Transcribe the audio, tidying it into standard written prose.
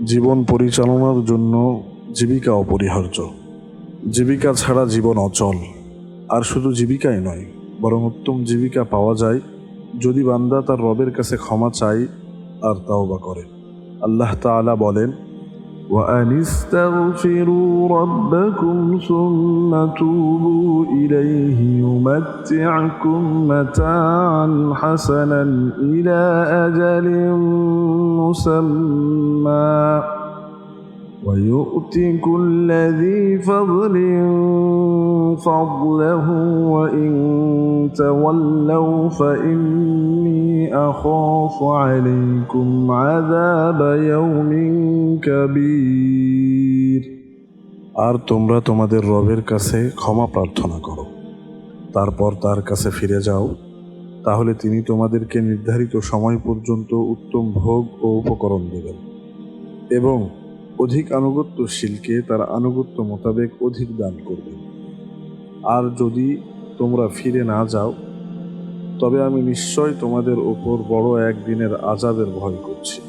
জীবন পরিচালনার জন্য জীবিকা অপরিহার্য। জীবিকা ছাড়া জীবন অচল। আর শুধু জীবিকাই নয়, বরং উত্তম জীবিকা পাওয়া যায় যদি বান্দা তার রবের কাছে ক্ষমা চায় আর তাওবা করে। আল্লাহ তাআলা বলেন, وَأَنِ اسْتَغْفِرُوا رَبَّكُمْ ثُمَّ تُوبُوا إِلَيْهِ يُمَتِّعْكُمْ مَتَاعًا حَسَنًا إِلَى أَجَلٍ مُّسَمًّى وَيُؤْتِ كُلَّ ذِي فَضْلٍ فَضْلَهُ وَإِن تَوَلَّوْا فَإِنِّي أَخَافُ عَلَيْكُمْ عَذَابَ يَوْمٍ كَبِيرٍ। আর তোমরা তোমাদের রবের কাছে ক্ষমা প্রার্থনা করো, তারপর তার কাছে ফিরে যাও, তাহলে তিনি তোমাদেরকে নির্ধারিত সময় পর্যন্ত উত্তম ভোগ ও উপকরণ দেবেন এবং অধিক আনুগত্যশীলকে তার আনুগত্য মোতাবেক অধিক দান করবেন। আর যদি তোমরা ফিরে না যাও, তবে আমি নিশ্চয় তোমাদের ওপর বড় একদিনের আযাবের ভয় করছি।